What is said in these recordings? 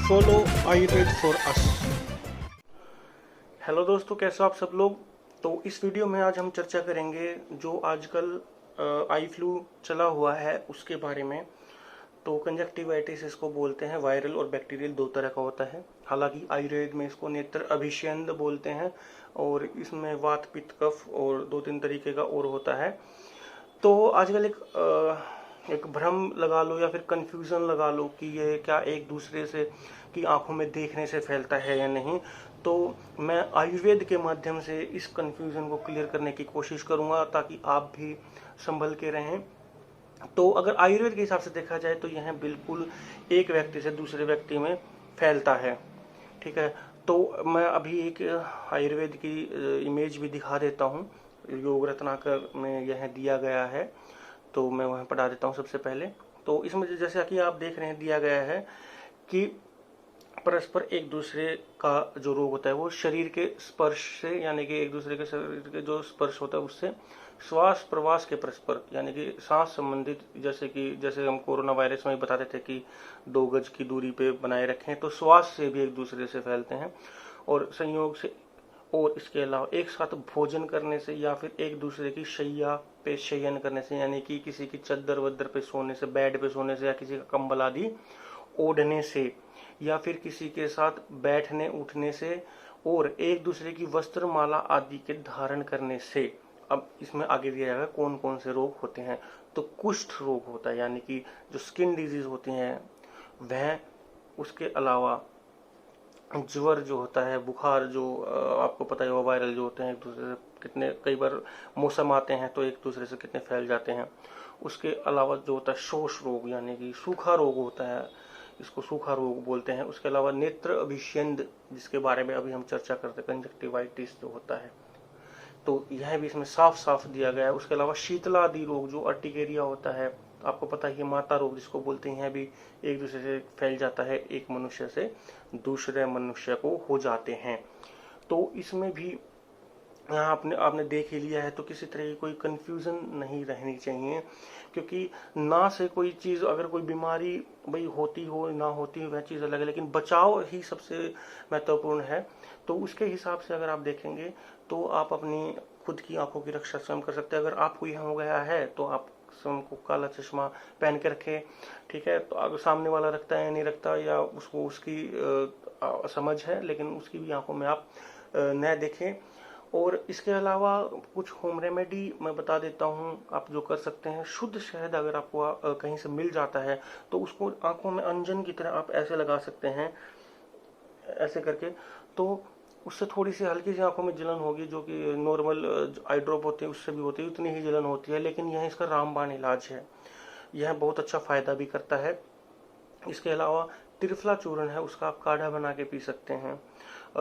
Follow Ayurveda for us. Hello दोस्तों, कैसे हो आप सब लोग। तो इस वीडियो में आज हम चर्चा करेंगे जो आजकल आई फ्लू चला हुआ है उसके बारे में। तो कंजक्टिवाइटिस इसको बोलते हैं। वायरल और बैक्टीरियल दो तरह का होता है। हालांकि आयुर्वेद में इसको नेत्र अभिषेंद बोलते हैं और इसमें वात पित्त कफ और दो तीन तरीके का और होता है। तो आजकल एक भ्रम लगा लो या फिर कंफ्यूजन लगा लो कि ये क्या एक दूसरे से की आंखों में देखने से फैलता है या नहीं। तो मैं आयुर्वेद के माध्यम से इस कंफ्यूजन को क्लियर करने की कोशिश करूंगा ताकि आप भी संभल के रहें। तो अगर आयुर्वेद के हिसाब से देखा जाए तो यह बिल्कुल एक व्यक्ति से दूसरे व्यक्ति में फैलता है। ठीक है, तो मैं अभी एक आयुर्वेद की इमेज भी दिखा देता हूँ। योग रत्नाकर में यह दिया गया है, तो मैं वहाँ पढ़ा देता हूँ सबसे पहले। तो इसमें जैसा कि आप देख रहे हैं दिया गया है कि परस्पर एक दूसरे का जो रोग होता है वो शरीर के स्पर्श से, यानी कि एक दूसरे के शरीर के जो स्पर्श होता है उससे, श्वास प्रवास के परस्पर यानी कि सांस संबंधित, जैसे हम कोरोना वायरस में बताते थे कि 2 गज की दूरी पे बनाए रखें, तो श्वास से भी एक दूसरे से फैलते हैं और संयोग से। और इसके अलावा एक साथ भोजन करने से या फिर एक दूसरे की शैया पे शयन करने से, यानी कि किसी की चद्दर वद्दर पे सोने से, बेड पे सोने से या किसी का कंबल आदि ओढ़ने से, या फिर किसी के साथ बैठने उठने से, और एक दूसरे की वस्त्र माला आदि के धारण करने से। अब इसमें आगे दिया जाएगा कौन कौन से रोग होते हैं। तो कुष्ठ रोग होता है, यानी कि जो स्किन डिजीज होती हैं वह, उसके अलावा ज्वर जो होता है, बुखार जो आपको पता ही होगा, वायरल जो होते हैं, एक दूसरे से कितने, कई बार मौसम आते हैं तो एक दूसरे से कितने फैल जाते हैं। उसके अलावा जो होता है शोष रोग, यानी कि सूखा रोग होता है, इसको सूखा रोग बोलते हैं। उसके अलावा नेत्र अभिषेंद, जिसके बारे में अभी हम चर्चा करते हैं, कंजक्टिवाइटिस जो होता है, तो यह भी इसमें साफ साफ दिया गया है। उसके अलावा शीतला आदि रोग जो अर्टिकेरिया होता है, आपको पता ही है, माता रोग जिसको बोलते हैं, भी एक दूसरे से फैल जाता है, एक मनुष्य से दूसरे मनुष्य को हो जाते हैं। तो इसमें भी यहाँ आपने देख ही लिया है, तो किसी तरह की कोई कंफ्यूजन नहीं रहनी चाहिए, क्योंकि ना से कोई चीज, अगर कोई बीमारी भाई होती हो ना होती हो वह चीज अलग है, लेकिन बचाव ही सबसे महत्वपूर्ण है। तो उसके हिसाब से अगर आप देखेंगे तो आप अपनी खुद की आंखों की रक्षा स्वयं कर सकते हैं। अगर आपको यह हो गया है तो आप स्वयं को काला चश्मा पहन के रखें। ठीक है, तो अगर सामने वाला रखता है या नहीं रखता, या उसको उसकी समझ है, लेकिन उसकी भी आंखों में आप न देखें। और इसके अलावा कुछ होम रेमेडी मैं बता देता हूँ आप जो कर सकते हैं। शुद्ध शहद अगर आपको कहीं से मिल जाता है तो उसको आंखों में अंजन की तरह आप ऐसे लगा सकते हैं, ऐसे करके। तो उससे थोड़ी सी हल्की सी आंखों में जलन होगी, जो कि नॉर्मल आई ड्रॉप होते हैं उससे भी होती है, उतनी ही जलन होती है, लेकिन यह इसका रामबाण इलाज है। यह बहुत अच्छा फायदा भी करता है। इसके अलावा त्रिफला चूर्ण है, उसका आप काढ़ा बना के पी सकते हैं।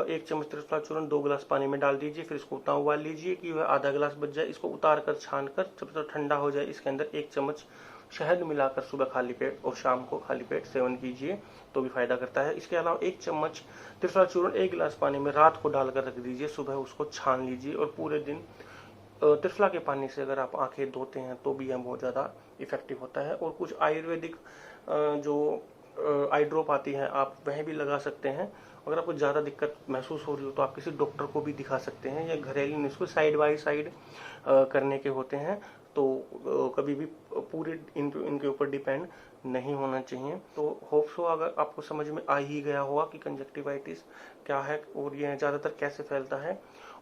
1 चम्मच त्रिफला चूर्ण 2 गिलास पानी में डाल दीजिए, फिर इसको उतना उबाल लीजिए कि वह आधा गिलास बच जाए। इसको उतार कर छान कर जब तक ठंडा हो जाए, इसके अंदर 1 चम्मच शहद मिलाकर सुबह खाली पेट और शाम को खाली पेट सेवन कीजिए, तो भी फायदा करता है। इसके अलावा 1 चम्मच त्रिफला चूर्ण 1 गिलास पानी में रात को डालकर रख दीजिए, सुबह उसको छान लीजिए और पूरे दिन त्रिफला के पानी से अगर आप आंखें धोते हैं तो भी यह बहुत ज़्यादा इफेक्टिव होता है। और कुछ आयुर्वेदिक जो आई ड्रॉप आती है आप वह भी लगा सकते हैं। अगर आपको ज़्यादा दिक्कत महसूस हो रही हो तो आप किसी डॉक्टर को भी दिखा सकते हैं। या घरेलू नुस्खे साइड बाय साइड करने के होते हैं, तो कभी भी पूरे इनके ऊपर डिपेंड नहीं होना चाहिए। तो होप सो अगर आपको समझ में आ ही गया होगा कि कंजक्टिवाइटिस क्या है और यह ज़्यादातर कैसे फैलता है।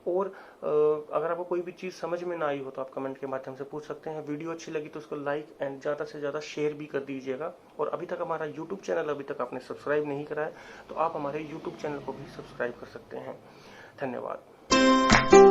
और अगर आपको कोई भी चीज़ समझ में ना आई हो तो आप कमेंट के माध्यम से पूछ सकते हैं। वीडियो अच्छी लगी तो उसको लाइक एंड ज़्यादा से ज़्यादा शेयर भी कर दीजिएगा। और अभी तक हमारा यूट्यूब चैनल अभी तक आपने सब्सक्राइब नहीं करा है तो आप हमारे यूट्यूब चैनल को भी सब्सक्राइब कर सकते हैं। धन्यवाद।